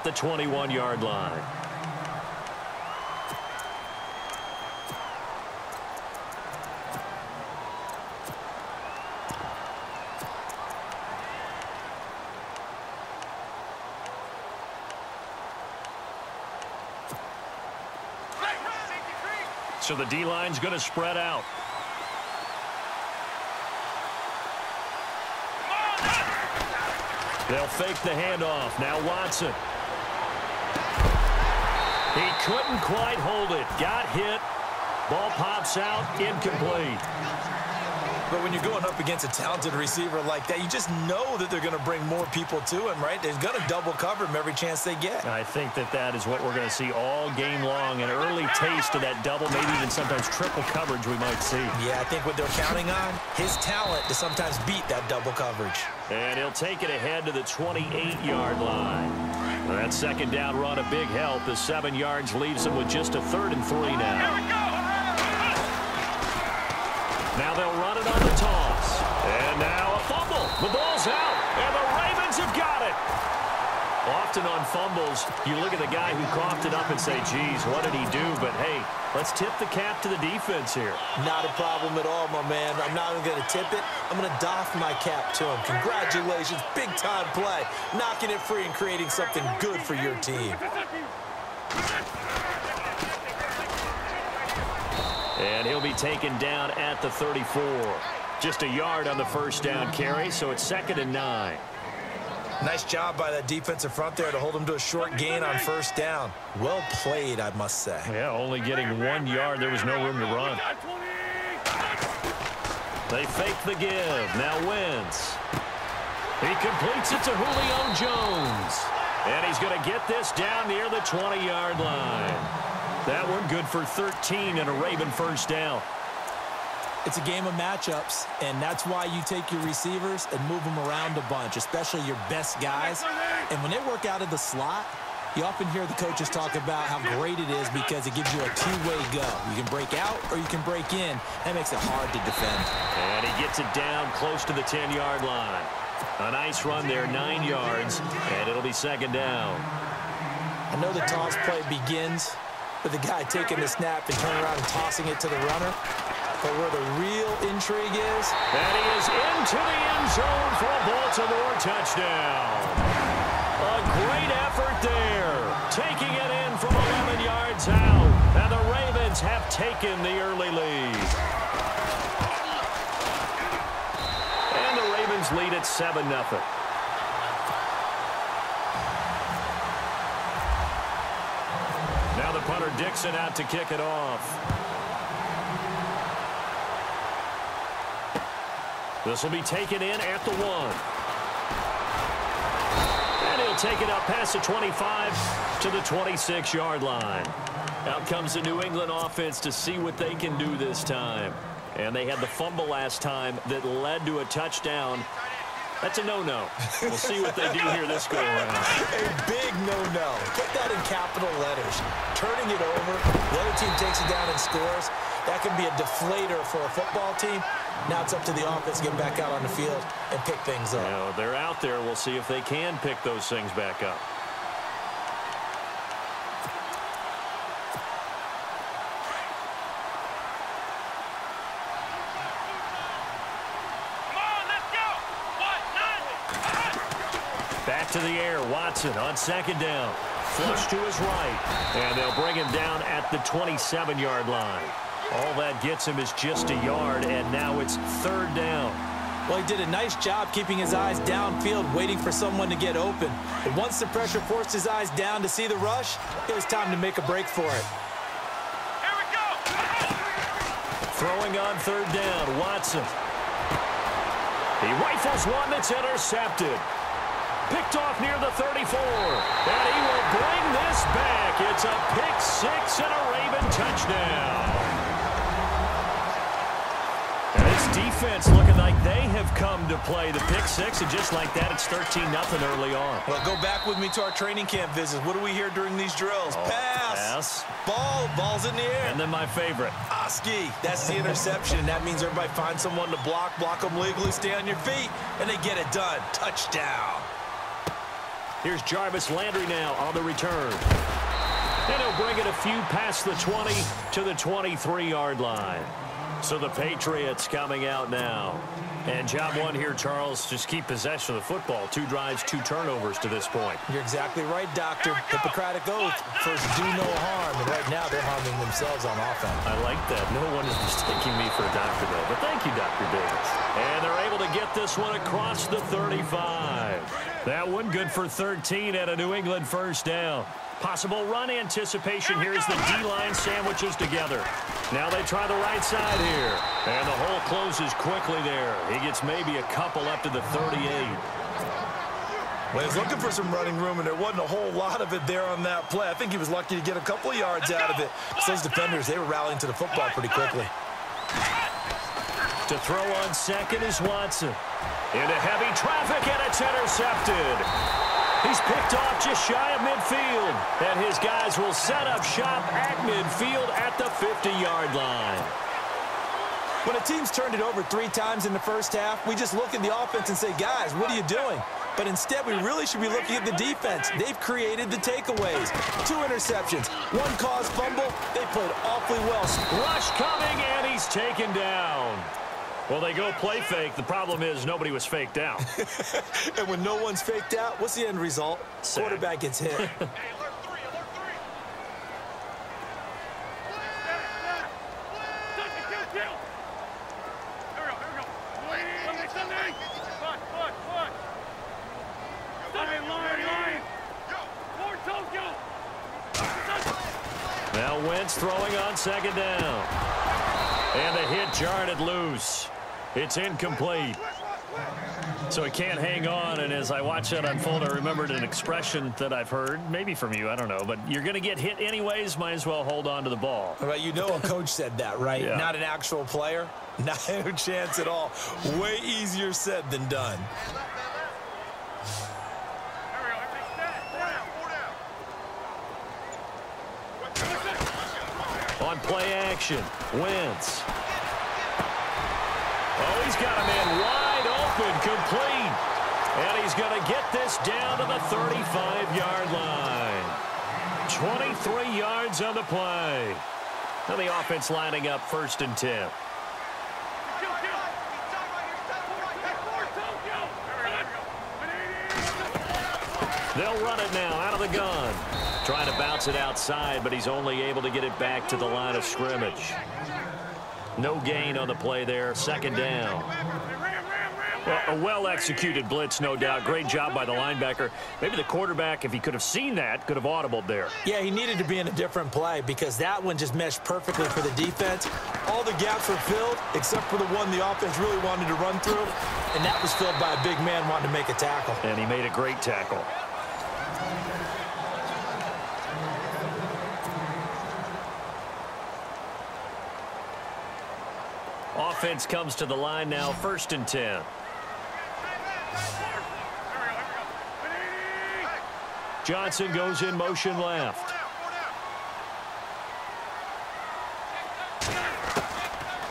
The 21-yard line. So the D-line's going to spread out. They'll fake the handoff. Now Watson. He couldn't quite hold it. Got hit. Ball pops out. Incomplete. But when you're going up against a talented receiver like that, you just know that they're going to bring more people to him, right? They're going to double cover him every chance they get. I think that is what we're going to see all game long. An early taste of that double, maybe even sometimes triple coverage we might see. Yeah, I think what they're counting on, his talent to sometimes beat that double coverage. And he'll take it ahead to the 28-yard line. That second down run a big help. The 7 yards leaves him with just a 3rd and 3 now. Now they'll run it on the toss. And now a fumble. The ball's out. And the Ravens have got it. Often on fumbles, you look at the guy who coughed it up and say, geez, what did he do? But, hey, let's tip the cap to the defense here. Not a problem at all, my man. I'm not even going to tip it. I'm going to doff my cap to him. Congratulations. Big-time play. Knocking it free and creating something good for your team. And he'll be taken down at the 34. Just a yard on the first down carry, so it's 2nd and 9. Nice job by that defensive front there to hold him to a short gain on first down. Well played, I must say. Yeah, only getting 1 yard. There was no room to run. They fake the give. Now Wentz. He completes it to Julio Jones. And he's going to get this down near the 20-yard line. That one good for 13 and a Raven first down. It's a game of matchups, and that's why you take your receivers and move them around a bunch, especially your best guys. And when they work out of the slot, you often hear the coaches talk about how great it is because it gives you a two-way go. You can break out or you can break in. That makes it hard to defend. And he gets it down close to the 10-yard line. A nice run there, 9 yards, and it'll be 2nd down. I know the toss play begins with the guy taking the snap and turning around and tossing it to the runner. But where the real intrigue is... And he is into the end zone for a Baltimore touchdown. A great effort there. Taking it in from 11 yards out. And the Ravens have taken the early lead. And the Ravens lead at 7-0. Now the punter Dixon out to kick it off. This will be taken in at the 1. And he'll take it up past the 25 to the 26-yard line. Out comes the New England offense to see what they can do this time. And they had the fumble last time that led to a touchdown. That's a no-no. We'll see what they do here this go-around. A big no-no. Put that in capital letters. Turning it over, the other team takes it down and scores. That can be a deflator for a football team. Now it's up to the offense to get back out on the field and pick things up. You know, they're out there. We'll see if they can pick those things back up. Back to the air. Watson on 2nd down. Flush to his right. And they'll bring him down at the 27-yard line. All that gets him is just a yard, and now it's 3rd down. Well, he did a nice job keeping his eyes downfield, waiting for someone to get open. But once the pressure forced his eyes down to see the rush, it was time to make a break for it. Here we go! Throwing on 3rd down, Watson. He rifles one that's intercepted. Picked off near the 34. And he will bring this back. It's a pick-6 and a Raven touchdown. And this defense looking like they have come to play the pick-6, and just like that, it's 13-0 early on. Well, go back with me to our training camp visits. What do we hear during these drills? Pass. Ball's in the air. And then my favorite. Oski. That's the interception, and that means everybody finds someone to block them legally, stay on your feet, and they get it done. Touchdown. Here's Jarvis Landry now on the return. And he'll bring it a few past the 20 to the 23-yard line. So the Patriots coming out now. And job one here, Charles, just keep possession of the football. 2 drives, 2 turnovers to this point. You're exactly right, Doctor. Hippocratic oath. First, do no harm. And right now, they're harming themselves on offense. I like that. No one is mistaking me for a doctor, though. But thank you, Dr. Davis. And they're able to get this one across the 35. That one good for 13 at a New England first down. Possible run anticipation here as the D-line sandwiches together. Now they try the right side here. And the hole closes quickly there. He gets maybe a couple up to the 38. Well, he's looking for some running room, and there wasn't a whole lot of it there on that play. I think he was lucky to get a couple of yards out of it. Those defenders, they were rallying to the football pretty quickly. To throw on second is Watson. Into heavy traffic, and it's intercepted. He's picked off just shy of midfield. And his guys will set up shop at midfield at the 50-yard line. When a team's turned it over 3 times in the first half, we just look at the offense and say, guys, what are you doing? But instead, we really should be looking at the defense. They've created the takeaways. 2 interceptions, 1 caused fumble. They played awfully well. Rush coming, and he's taken down. Well, they go play fake. The problem is nobody was faked out. And when no one's faked out, what's the end result? Sack. Quarterback gets hit. Hey, alert 3, alert 3. Kill. Here we go. Sunday. Push. Line. More Tokyo. Now Wentz throwing on second down. And the hit jarred loose. It's incomplete. So he can't hang on, and as I watch that unfold, I remembered an expression that I've heard, maybe from you, I don't know, but you're going to get hit anyways, might as well hold on to the ball. Right, you know a coach said that, right? Yeah. Not an actual player. Not a chance at all. Way easier said than done. On play action, Wentz. Oh, he's got a man wide open, complete. And he's going to get this down to the 35-yard line. 23 yards on the play. Now the offense lining up 1st and 10. They'll run it now out of the gun. Trying to bounce it outside, but he's only able to get it back to the line of scrimmage. No gain on the play there. 2nd down. Well, a well-executed blitz, no doubt. Great job by the linebacker. Maybe the quarterback, if he could have seen that, could have audibled there. Yeah, he needed to be in a different play because that one just meshed perfectly for the defense. All the gaps were filled except for the one the offense really wanted to run through, and that was filled by a big man wanting to make a tackle. And he made a great tackle. Offense comes to the line now, 1st and 10. Johnson goes in motion left.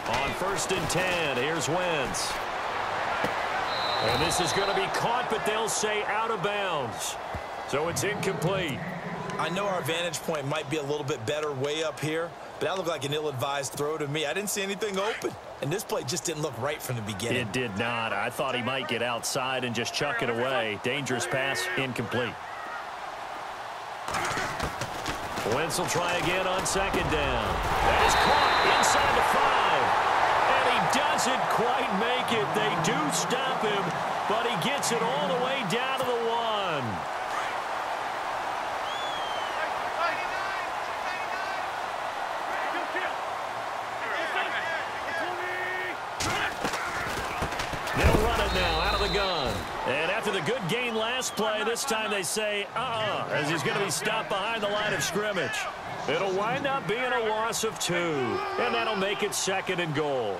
On 1st and 10, here's Wentz. And this is going to be caught, but they'll say out of bounds. So it's incomplete. I know our vantage point might be a little bit better way up here, but that looked like an ill-advised throw to me. I didn't see anything open, and this play just didn't look right from the beginning. It did not. I thought he might get outside and just chuck it away. Dangerous pass, incomplete. Wentz will try again on 2nd down. That is caught inside the 5. And he doesn't quite make it. They do stop him, but he gets it all the way down to the 1. They'll run it now out of the gun. And after the good gain last play, this time they say, as he's going to be stopped behind the line of scrimmage. It'll wind up being a loss of 2, and that'll make it 2nd and goal.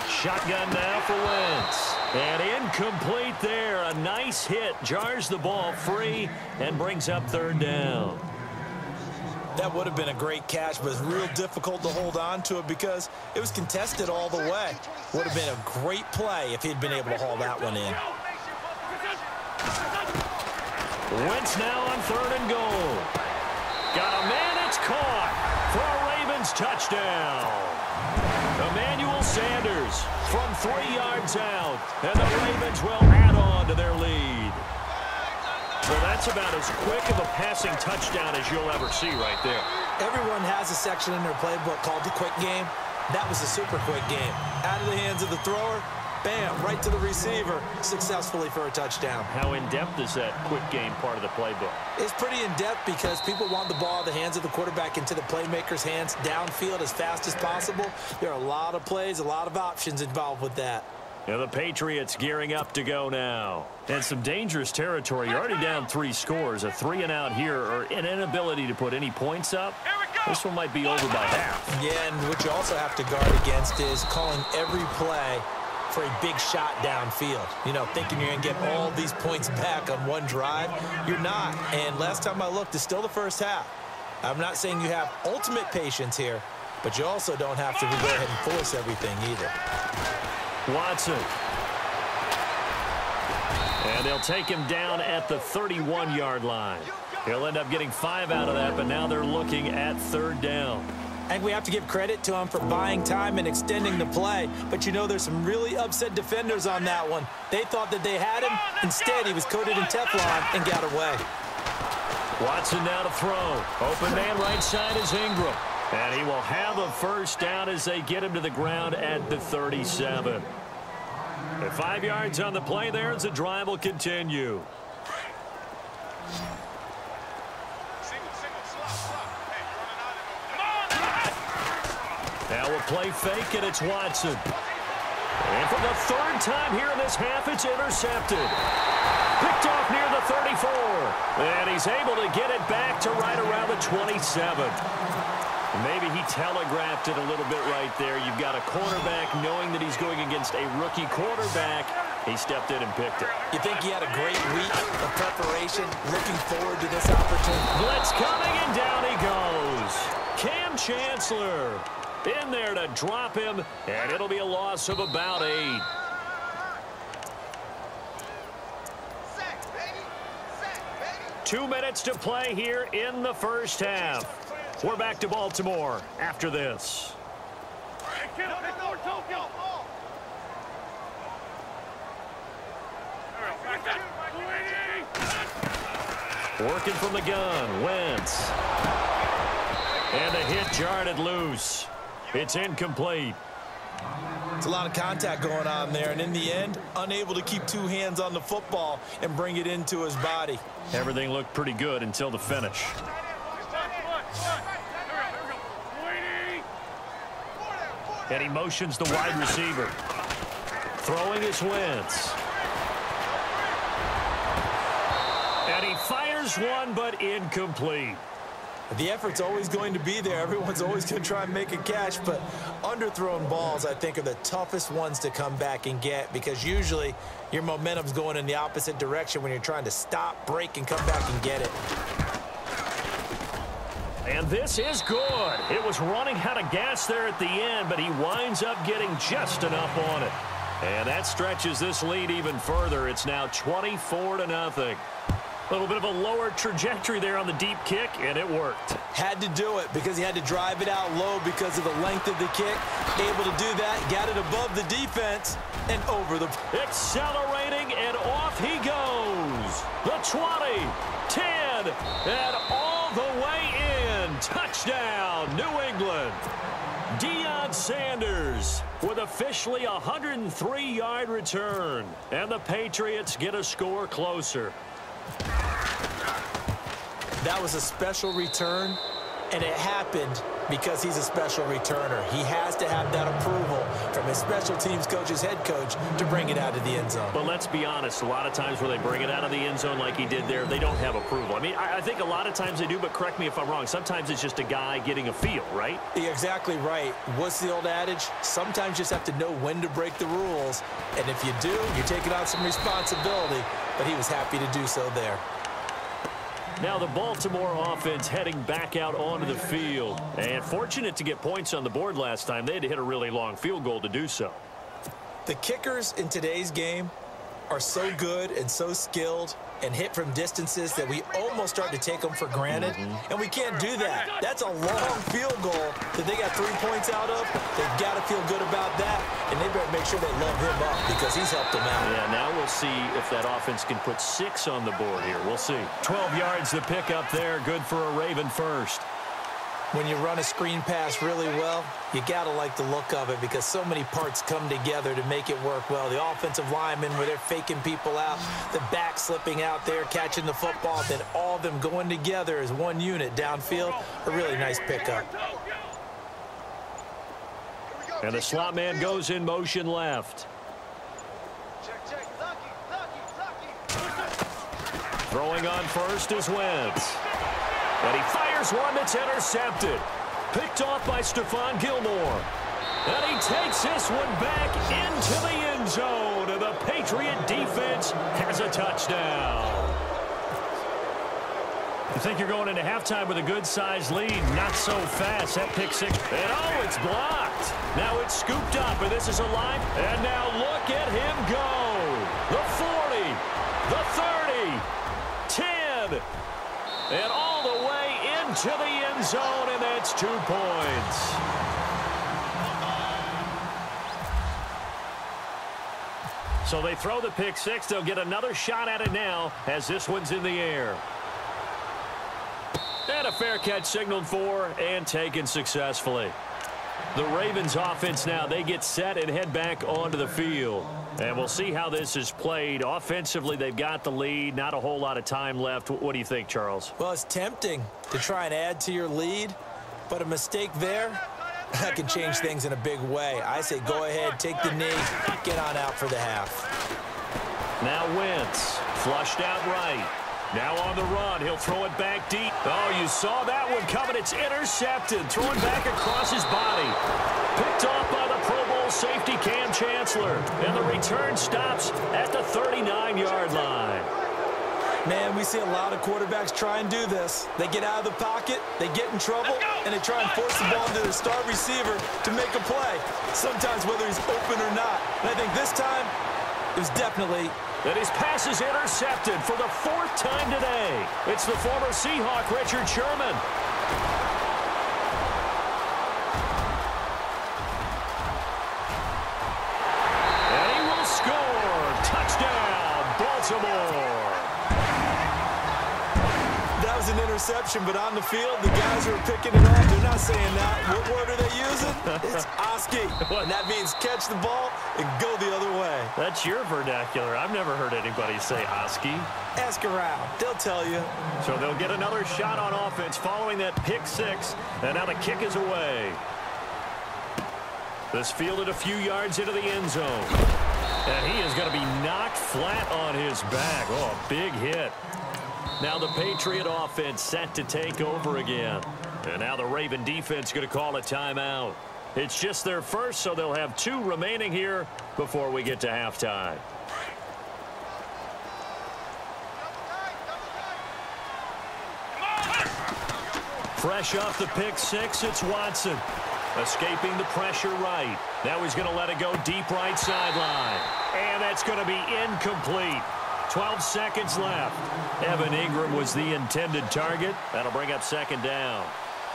Shotgun now for Wentz. And incomplete there. A nice hit. Jars the ball free and brings up 3rd down. That would have been a great catch, but it's real difficult to hold on to it because it was contested all the way. Would have been a great play if he'd been able to haul that one in. Wentz now on 3rd and goal. Got a man, it's caught for a Ravens touchdown. Emmanuel Sanders from 3 yards out, and the Ravens will add on to their lead. Well, that's about as quick of a passing touchdown as you'll ever see right there. Everyone has a section in their playbook called the quick game. That was a super quick game. Out of the hands of the thrower, bam, right to the receiver, successfully for a touchdown. How in-depth is that quick game part of the playbook? It's pretty in-depth because people want the ball in the hands of the quarterback into the playmaker's hands downfield as fast as possible. There are a lot of plays, a lot of options involved with that. Yeah, the Patriots gearing up to go now. And some dangerous territory. You're already down 3 scores. A 3-and-out here, or an inability to put any points up. This one might be over by half. Yeah, and what you also have to guard against is calling every play for a big shot downfield. You know, thinking you're going to get all these points back on one drive. You're not. And last time I looked, it's still the first half. I'm not saying you have ultimate patience here, but you also don't have to go ahead and force everything either. Watson. And they'll take him down at the 31-yard line. He'll end up getting 5 out of that, but now they're looking at 3rd down. I think we have to give credit to him for buying time and extending the play, but you know there's some really upset defenders on that one. They thought that they had him. Instead, he was coated in Teflon and got away. Watson now to throw. Open man right side is Ingram. And he will have a 1st down as they get him to the ground at the 37. At 5 yards on the play there as the drive will continue. Now we'll play fake, and it's Watson. And for the 3rd time here in this half, it's intercepted. Picked off near the 34. And he's able to get it back to right around the 27. Maybe he telegraphed it a little bit right there. You've got a cornerback knowing that he's going against a rookie quarterback. He stepped in and picked it. You think he had a great week of preparation, looking forward to this opportunity? Blitz coming, and down he goes. Cam Chancellor in there to drop him, and it'll be a loss of about 8. 2 minutes to play here in the 1st half. We're back to Baltimore after this. Working from the gun, Wentz. And the hit jarred loose. It's incomplete. It's a lot of contact going on there, and in the end, unable to keep 2 hands on the football and bring it into his body. Everything looked pretty good until the finish. And he motions the wide receiver. Throwing his Wentz. And he fires one, but incomplete. The effort's always going to be there. Everyone's always going to try and make a catch, but underthrown balls, I think, are the toughest ones to come back and get because usually your momentum's going in the opposite direction when you're trying to stop, break, and come back and get it. And this is good. It was running out of gas there at the end, but he winds up getting just enough on it. And that stretches this lead even further. It's now 24-0. A little bit of a lower trajectory there on the deep kick, and it worked. Had to do it because he had to drive it out low because of the length of the kick. Able to do that, got it above the defense, and over the... Accelerating, and off he goes. The 20, 10, and all the way in. Touchdown, New England. Deion Sanders with officially a 103-yard return. And the Patriots get a score closer. That was a special return, and it happened because he's a special returner. He has to have that approval from his special teams coach, his head coach, to bring it out of the end zone. But let's be honest, a lot of times where they bring it out of the end zone like he did there, they don't have approval. I mean, I think a lot of times they do, but correct me if I'm wrong. Sometimes it's just a guy getting a feel, right? You're exactly right. What's the old adage? Sometimes you just have to know when to break the rules, and if you do, you're taking on some responsibility, but he was happy to do so there. Now the Baltimore offense heading back out onto the field. And fortunate to get points on the board last time. They had to hit a really long field goal to do so. The kickers in today's game are so good and so skilled and hit from distances that we almost start to take them for granted. And we can't do that. That's a long field goal that they got 3 points out of. They've got to feel good about that, and they better make sure they love him up because he's helped them out. Yeah, now we'll see if that offense can put 6 on the board here. We'll see. 12 yards to pick up there. Good for a Raven first. When you run a screen pass really well, you got to like the look of it because so many parts come together to make it work well. The offensive linemen where they're faking people out, the back slipping out there, catching the football, then all of them going together as one unit downfield. A really nice pickup. And the slot man goes in motion left. Throwing on first is Wentz. And he fires one that's intercepted. Picked off by Stephon Gilmore. And he takes this one back into the end zone. And the Patriot defense has a touchdown. You think you're going into halftime with a good-sized lead. Not so fast. That pick six. And oh, it's blocked. Now it's scooped up, and this is a line. And now look at him go. The 40, the 30, 10, and all the way into the end zone, and that's 2 points. So they throw the pick six. They'll get another shot at it now as this one's in the air. And a fair catch signaled for and taken successfully. The Ravens offense now, they get set and head back onto the field. And we'll see how this is played. Offensively, they've got the lead. Not a whole lot of time left. What do you think, Charles? Well, it's tempting to try and add to your lead, but a mistake there, that can change things in a big way. I say go ahead, take the knee, get on out for the half. Now Wentz, flushed out right. Now on the run, he'll throw it back deep. Oh, you saw that one coming. It's intercepted. Throwing back across his body. Picked off by the Pro Bowl safety Cam Chancellor. And the return stops at the 39-yard line. Man, we see a lot of quarterbacks try and do this. They get out of the pocket, they get in trouble, and they try and force the ball into their star receiver to make a play. Sometimes whether he's open or not. And I think this time, it was definitely... And his pass is intercepted for the 4th time today. It's the former Seahawk, Richard Sherman. And he will score. Touchdown, Baltimore. That was an interception, but on the field, the guys who are picking it off, they're not saying that. What word are they using? It's Oski. And that means catch the ball and go the other way. That's your vernacular. I've never heard anybody say Oski. Ask around. They'll tell you. So they'll get another shot on offense following that pick six. And now the kick is away. This fielded a few yards into the end zone. And he is going to be knocked flat on his back. Oh, a big hit. Now the Patriot offense set to take over again. And now the Raven defense going to call a timeout. It's just their first, so they'll have 2 remaining here before we get to halftime. Fresh off the pick six, it's Watson. Escaping the pressure right. Now he's going to let it go deep right sideline. And that's going to be incomplete. 12 seconds left. Evan Ingram was the intended target. That'll bring up 2nd down.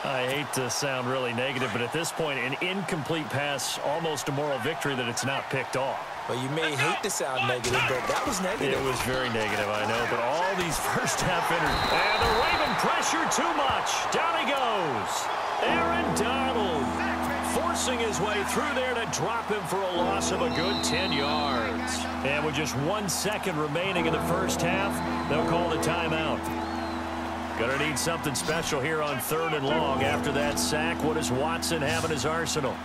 I hate to sound really negative, but at this point, an incomplete pass, almost a moral victory that it's not picked off. Well, you may hate to sound negative, but that was negative. It was very negative, I know, but all these first half and the Raven pressure too much. Down he goes. Aaron Donald forcing his way through there to drop him for a loss of a good 10 yards. And with just 1 second remaining in the first half, they'll call the timeout. Gonna need something special here on 3rd and long. After that sack, what does Watson have in his arsenal?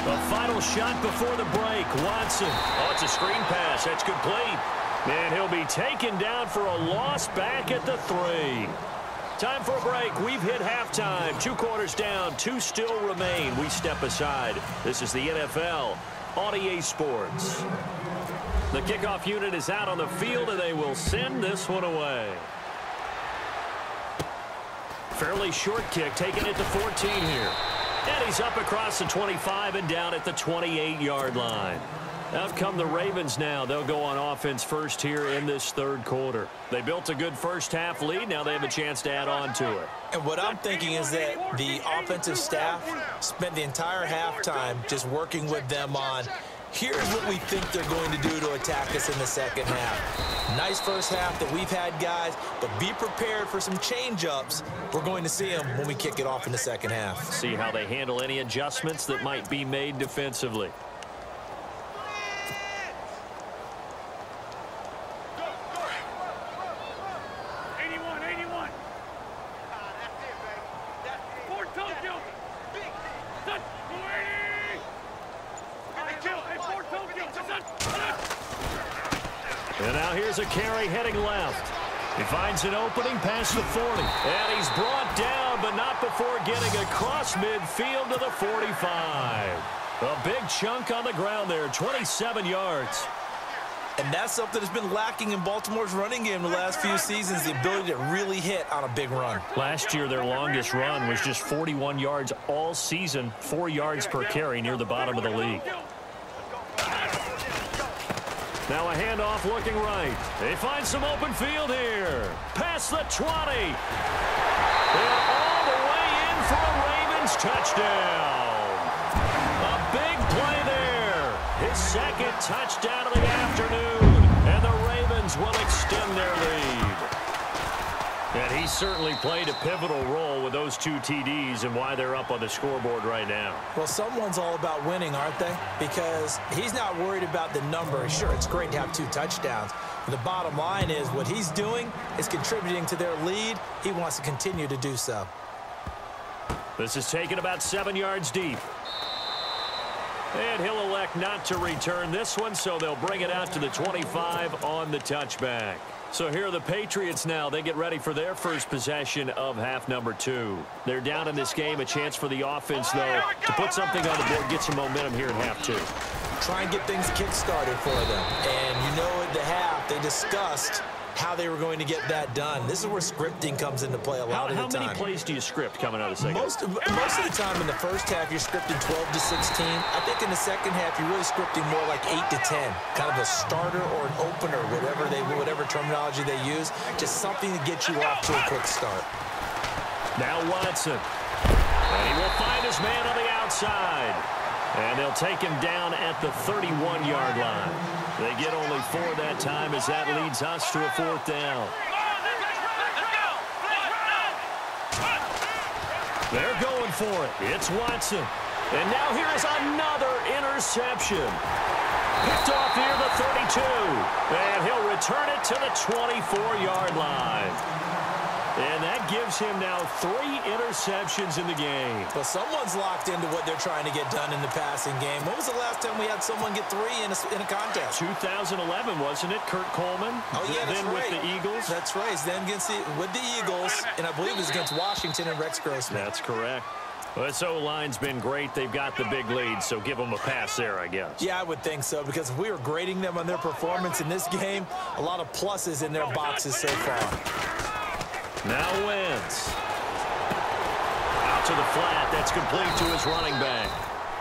The final shot before the break. Watson. Oh, it's a screen pass. That's complete. And he'll be taken down for a loss back at the 3. Time for a break. We've hit halftime. 2 quarters down. 2 still remain. We step aside. This is the NFL on EA Sports. The kickoff unit is out on the field, and they will send this one away. Fairly short kick, taking it to 14 here. And he's up across the 25 and down at the 28-yard line. Out come the Ravens now. They'll go on offense first here in this third quarter. They built a good first-half lead. Now they have a chance to add on to it. And what I'm thinking is that the offensive staff spent the entire halftime just working with them on, here's what we think they're going to do to attack us in the second half. Nice first half that we've had, guys, but be prepared for some change-ups. We're going to see them when we kick it off in the second half. See how they handle any adjustments that might be made defensively. And now here's a carry heading left. He finds an opening past the 40. And he's brought down, but not before getting across midfield to the 45. A big chunk on the ground there, 27 yards. And that's something that's been lacking in Baltimore's running game the last few seasons, the ability to really hit on a big run. Last year, their longest run was just 41 yards all season, 4 yards per carry near the bottom of the league. Now a handoff looking right. They find some open field here. Past the 20. They're all the way in for a Ravens touchdown. A big play there. His second touchdown of the afternoon. And the Ravens will extend their lead. And he certainly played a pivotal role with those 2 TDs and why they're up on the scoreboard right now. Well, someone's all about winning, aren't they? Because he's not worried about the number. Sure, it's great to have 2 touchdowns. But the bottom line is what he's doing is contributing to their lead. He wants to continue to do so. This is taken about 7 yards deep. And he'll elect not to return this one, so they'll bring it out to the 25 on the touchback. So here are the Patriots now. They get ready for their first possession of half number 2. They're down in this game. A chance for the offense, though, to put something on the board, get some momentum here in half 2. Try and get things kick-started for them. And you know at the half, they discussed how they were going to get that done. This is where scripting comes into play a lot of the time. How many plays do you script coming out of the second? Most of the time in the first half, you're scripting 12 to 16. I think in the second half, you're really scripting more like 8 to 10. Kind of a starter or an opener, whatever terminology they use. Just something to get you off to a quick start. Now Watson. And he will find his man on the outside. And they'll take him down at the 31-yard line. They get only 4 that time as that leads us to a 4th down. They're going for it. It's Watson. And now here is another interception. Picked off near the 32. And he'll return it to the 24-yard line. And that gives him now 3 interceptions in the game. Well, someone's locked into what they're trying to get done in the passing game. When was the last time we had someone get 3 in a contest? 2011, wasn't it? Kurt Coleman. Oh, yeah, that's then right. with the Eagles. That's right. Then with the Eagles, and I believe it was against Washington and Rex Grossman. That's correct. Well, this O-line's been great. They've got the big lead, so give them a pass there, I guess. Yeah, I would think so, because if we were grading them on their performance in this game, a lot of pluses in their boxes so far. Now Wentz. Out to the flat. That's complete to his running back.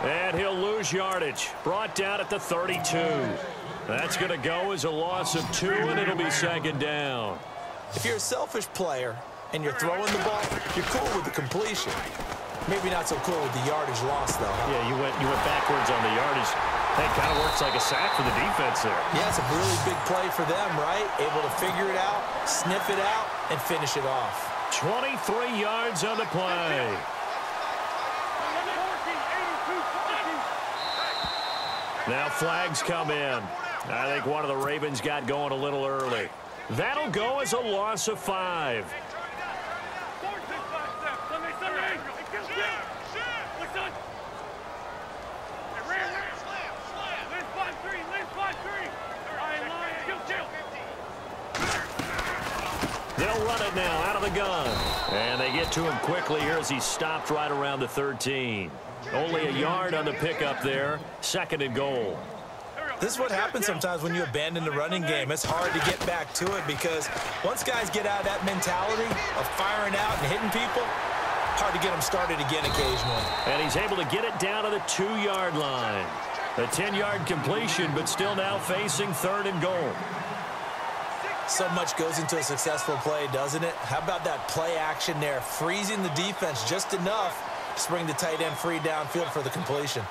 And he'll lose yardage. Brought down at the 32. That's going to go as a loss of 2, and it'll be 2nd down. If you're a selfish player and you're throwing the ball, you're cool with the completion. Maybe not so cool with the yardage loss, though. Huh? Yeah, you went backwards on the yardage. That kind of works like a sack for the defense there. Yeah, it's a really big play for them, right? Able to figure it out, sniff it out, and finish it off. 23 yards on the play. Now flags come in. I think one of the Ravens got going a little early. That'll go as a loss of 5. They'll run it now out of the gun. And they get to him quickly here as he stopped right around the 13. Only a yard on the pickup there. 2nd and goal. This is what happens sometimes when you abandon the running game. It's hard to get back to it because once guys get out of that mentality of firing out and hitting people, hard to get them started again occasionally. And he's able to get it down to the 2-yard line. A 10-yard completion, but still now facing 3rd and goal. So much goes into a successful play, doesn't it? How about that play action there, freezing the defense just enough to bring the tight end free downfield for the completion.